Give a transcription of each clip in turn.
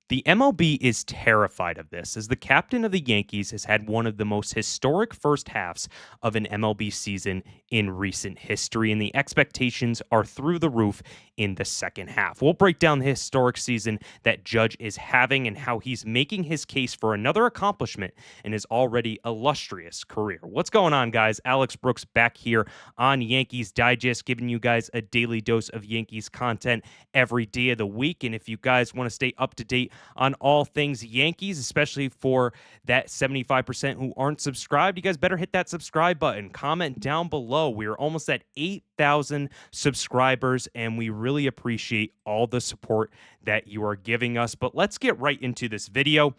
The MLB is terrified of this, as the captain of the Yankees has had one of the most historic first halves of an MLB season in recent history, and the expectations are through the roof in the second half. We'll break down the historic season that Judge is having and how he's making his case for another accomplishment in his already illustrious career. What's going on, guys? Alex Brooks back here on Yankees Digest, giving you guys a daily dose of Yankees content every day of the week. And if you guys want to stay up to date on all things Yankees, especially for that 75% who aren't subscribed, you guys better hit that subscribe button. Comment down below. We are almost at 8,000 subscribers, and we really appreciate all the support that you are giving us. But let's get right into this video.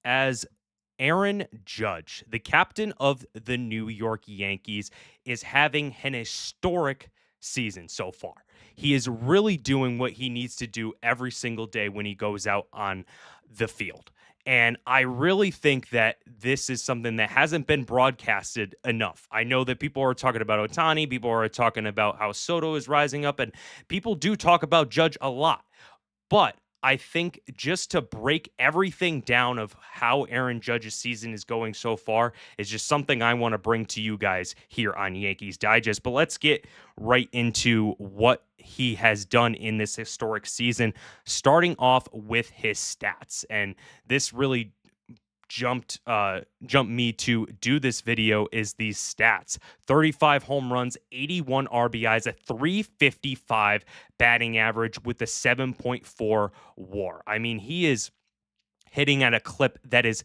As Aaron Judge, the captain of the New York Yankees, is having an historic season so far. He is really doing what he needs to do every single day when he goes out on the field. And I really think that this is something that hasn't been broadcasted enough. I know that people are talking about Ohtani, people are talking about how Soto is rising up, and people do talk about Judge a lot. But I think just to break everything down of how Aaron Judge's season is going so far is just something I want to bring to you guys here on Yankees Digest. But let's get right into what he has done in this historic season, starting off with his stats. And this really jumped me to do this video is these stats: 35 home runs, 81 RBIs, a 355 batting average with a 7.4 WAR. I mean, he is hitting at a clip that is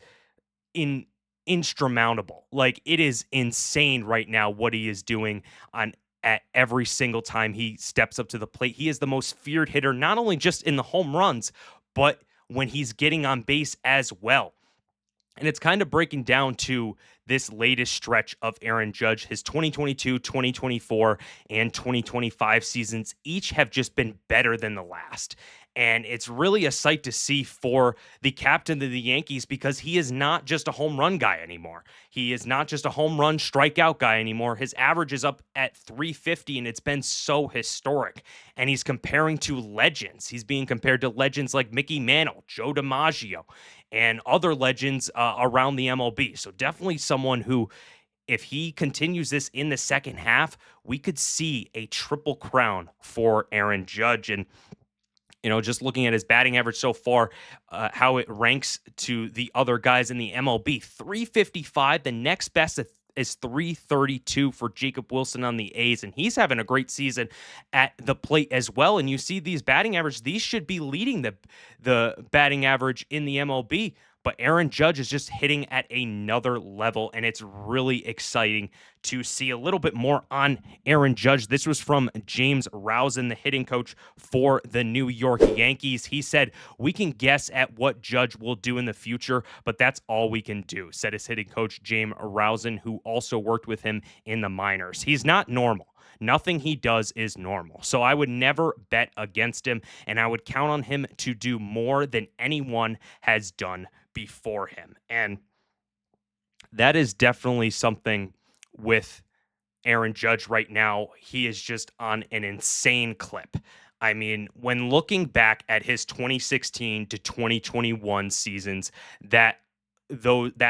insurmountable. Like, it is insane right now what he is doing on at every single time he steps up to the plate. He is the most feared hitter, not only just in the home runs, but when he's getting on base as well. And it's kind of breaking down to this latest stretch of Aaron Judge. His 2022, 2024, and 2025 seasons each have just been better than the last. And it's really a sight to see for the captain of the Yankees, because he is not just a home run guy anymore. He is not just a home run strikeout guy anymore. His average is up at 350, and it's been so historic. And he's comparing to legends. He's being compared to legends like Mickey Mantle, Joe DiMaggio, and other legends around the MLB. So definitely someone who, if he continues this in the second half, we could see a triple crown for Aaron Judge. And just looking at his batting average so far, how it ranks to the other guys in the MLB, 355. The next best is 332 for Jacob Wilson on the A's, and he's having a great season at the plate as well. And you see these batting average; these should be leading the batting average in the MLB. But Aaron Judge is just hitting at another level, and it's really exciting to see a little bit more on Aaron Judge. This was from James Rowson, the hitting coach for the New York Yankees. He said, "We can guess at what Judge will do in the future, but that's all we can do," said his hitting coach, James Rowson, who also worked with him in the minors. He's not normal. Nothing he does is normal. So I would never bet against him, and I would count on him to do more than anyone has done before him. And that is definitely something with Aaron Judge right now. He is just on an insane clip. I mean, when looking back at his 2016 to 2021 seasons, that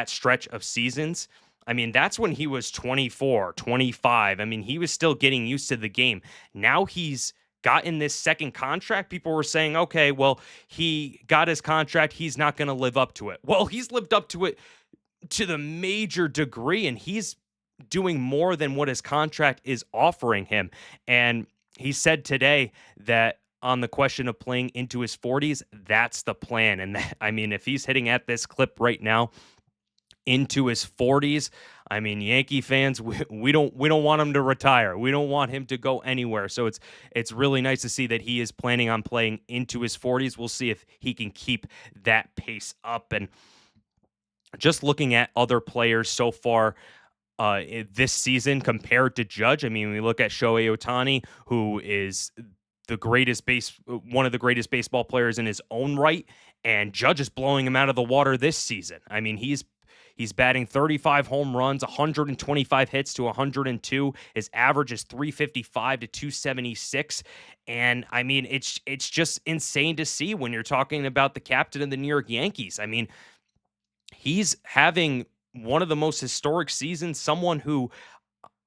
stretch of seasons, I mean, that's when he was 24, 25. I mean, he was still getting used to the game. Now he's gotten this second contract. People were saying, okay, well, he got his contract, he's not going to live up to it. Well, he's lived up to it to the major degree, and he's doing more than what his contract is offering him. And he said today that on the question of playing into his 40s, that's the plan. And I mean, if he's hitting at this clip right now into his 40s, I mean, Yankee fans, we don't want him to retire. We don't want him to go anywhere. So it's really nice to see that he is planning on playing into his 40s. We'll see if he can keep that pace up. And just looking at other players so far this season compared to Judge, I mean, we look at Shohei Ohtani, who is one of the greatest baseball players in his own right, and Judge is blowing him out of the water this season. I mean, he's He's batting 35 home runs, 125 hits to 102. His average is 355 to 276. And I mean, it's just insane to see when you're talking about the captain of the New York Yankees. I mean, he's having one of the most historic seasons, someone who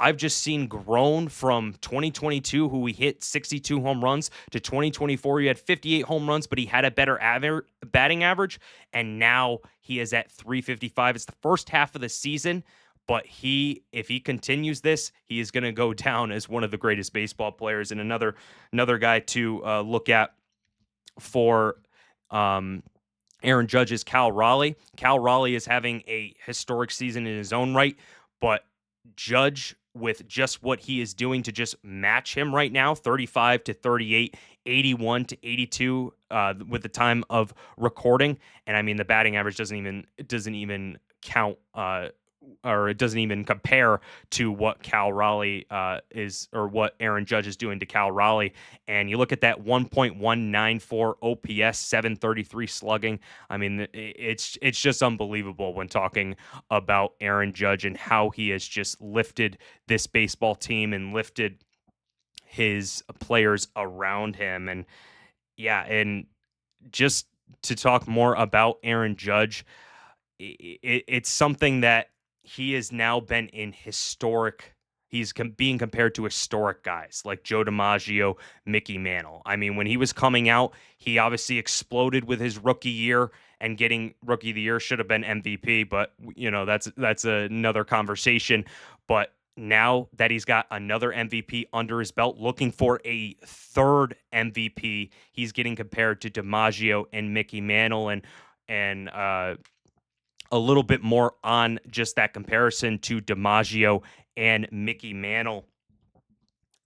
I've just seen grown from 2022, who he hit 62 home runs, to 2024. He had 58 home runs, but he had a better batting average. And now he is at 355. It's the first half of the season, but if he continues this, he is going to go down as one of the greatest baseball players. And another guy to look at for Aaron Judge is Cal Raleigh. Cal Raleigh is having a historic season in his own right, but Judge, with just what he is doing to just match him right now, 35 to 38, 81 to 82 with the time of recording. And I mean, the batting average doesn't even count or it doesn't even compare to what Cal Raleigh is, or what Aaron Judge is doing to Cal Raleigh. And you look at that 1.194 OPS, 733 slugging. I mean, it's just unbelievable when talking about Aaron Judge and how he has just lifted this baseball team and lifted his players around him. And yeah, and just to talk more about Aaron Judge, it's something that he has now been in historic. He's being compared to historic guys like Joe DiMaggio, Mickey Mantle. I mean, when he was coming out, he obviously exploded with his rookie year, and getting rookie of the year should have been MVP, but that's another conversation. But now that he's got another MVP under his belt, looking for a third MVP, he's getting compared to DiMaggio and Mickey Mantle, and a little bit more on just that comparison to DiMaggio and Mickey Mantle.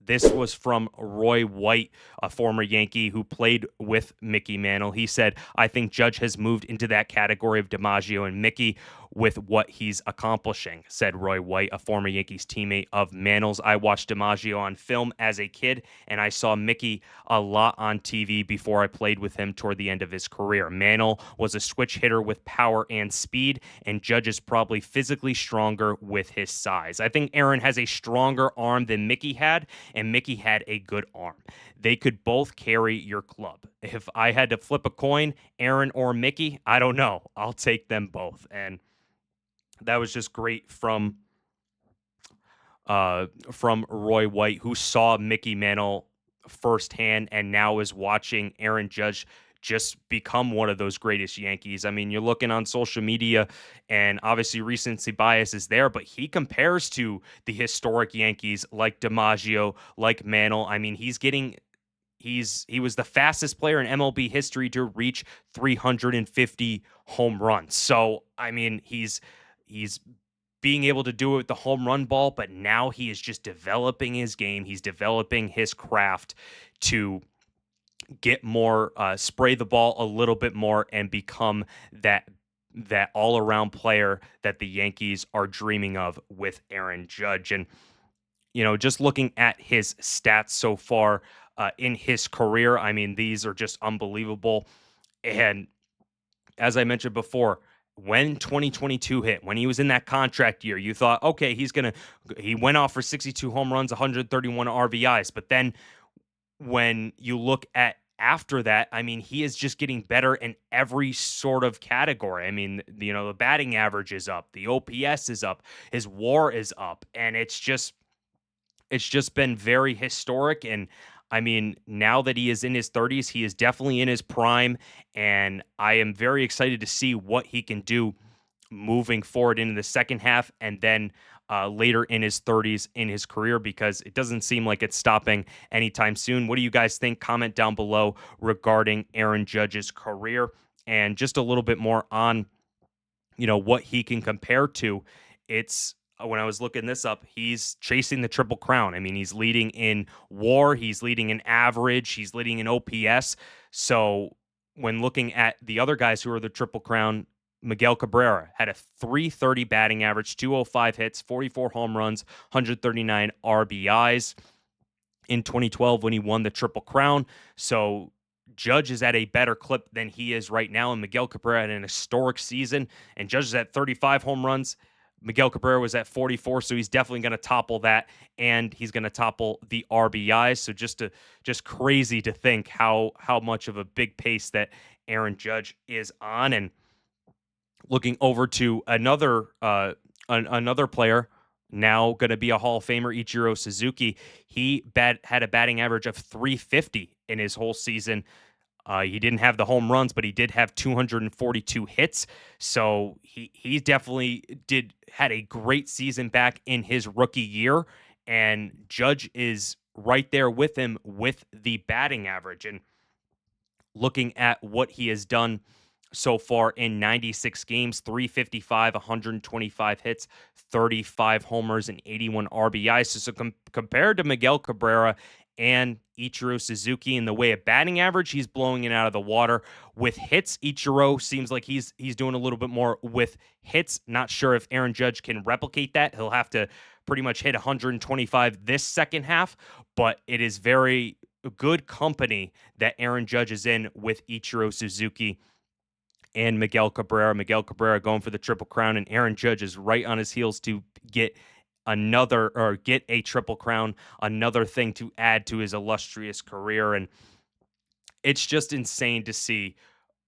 This was from Roy White, a former Yankee who played with Mickey Mantle. He said, "I think Judge has moved into that category of DiMaggio and Mickey with what he's accomplishing," said Roy White, a former Yankees teammate of Mantle's. "I watched DiMaggio on film as a kid, and I saw Mickey a lot on TV before I played with him toward the end of his career. Mantle was a switch hitter with power and speed, and Judge is probably physically stronger with his size. I think Aaron has a stronger arm than Mickey had, and Mickey had a good arm. They could both carry your club. If I had to flip a coin, Aaron or Mickey, I don't know. I'll take them both." And that was just great from Roy White, who saw Mickey Mantle firsthand and now is watching Aaron Judge just become one of those greatest Yankees. I mean, you're looking on social media, and obviously recency bias is there, but he compares to the historic Yankees like DiMaggio, like Mantle. I mean, he was the fastest player in MLB history to reach 350 home runs. So, I mean, he's being able to do it with the home run ball, but now he is just developing his game. He's developing his craft to get more, spray the ball a little bit more, and become that all-around player that the Yankees are dreaming of with Aaron Judge. And just looking at his stats so far in his career, I mean, these are just unbelievable. And as I mentioned before, when 2022 hit, when he was in that contract year, you thought, okay, he went off for 62 home runs, 131 RBIs. But then when you look at after that, I mean, he is just getting better in every sort of category. I mean, the batting average is up, the OPS is up, his WAR is up, and it's just been very historic. And I mean, now that he is in his 30s, he is definitely in his prime, and I am very excited to see what he can do moving forward into the second half, and then later in his 30s in his career, because it doesn't seem like it's stopping anytime soon. What do you guys think? Comment down below regarding Aaron Judge's career, and just a little bit more on what he can compare to. It's when I was looking this up, he's chasing the Triple Crown. I mean, he's leading in WAR, he's leading in average, he's leading in OPS. So when looking at the other guys who are the Triple Crown, Miguel Cabrera had a 330 batting average, 205 hits, 44 home runs, 139 RBIs in 2012 when he won the Triple Crown. So Judge is at a better clip than he is right now, and Miguel Cabrera had an historic season, and Judge is at 35 home runs. Miguel Cabrera was at 44, so he's definitely going to topple that, and he's going to topple the RBIs. So just crazy to think how much of a big pace that Aaron Judge is on. And looking over to another player, now going to be a Hall of Famer, Ichiro Suzuki. He had a batting average of 350 in his whole season. He didn't have the home runs, but he did have 242 hits. So he definitely had a great season back in his rookie year. And Judge is right there with him with the batting average. And looking at what he has done so far in 96 games, 355, 125 hits, 35 homers, and 81 RBIs. So compared to Miguel Cabrera and Ichiro Suzuki in the way of batting average, he's blowing it out of the water. With hits, Ichiro seems like he's doing a little bit more with hits. Not sure if Aaron Judge can replicate that. He'll have to pretty much hit 125 this second half, but it is very good company that Aaron Judge is in with Ichiro Suzuki and Miguel Cabrera. Miguel Cabrera going for the Triple Crown, and Aaron Judge is right on his heels to get a Triple Crown, another thing to add to his illustrious career. And it's just insane to see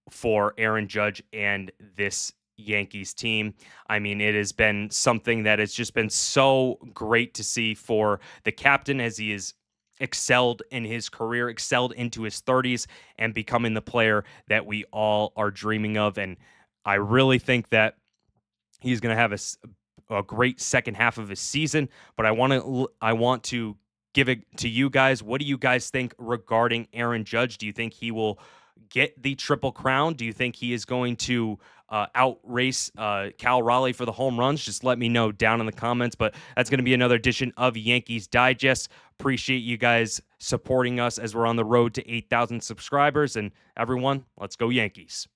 for Aaron Judge and this Yankees team. I mean, it has been something that has just been so great to see for the captain as he is excelled in his career, excelled into his 30s, and becoming the player that we all are dreaming of. And I really think that he's going to have a great second half of his season. But I want to give it to you guys. What do you guys think regarding Aaron Judge? Do you think he will get the Triple Crown? Do you think he is going to outrace Cal Raleigh for the home runs? Just let me know down in the comments. But that's going to be another edition of Yankees Digest. Appreciate you guys supporting us as we're on the road to 8,000 subscribers. And everyone, let's go Yankees.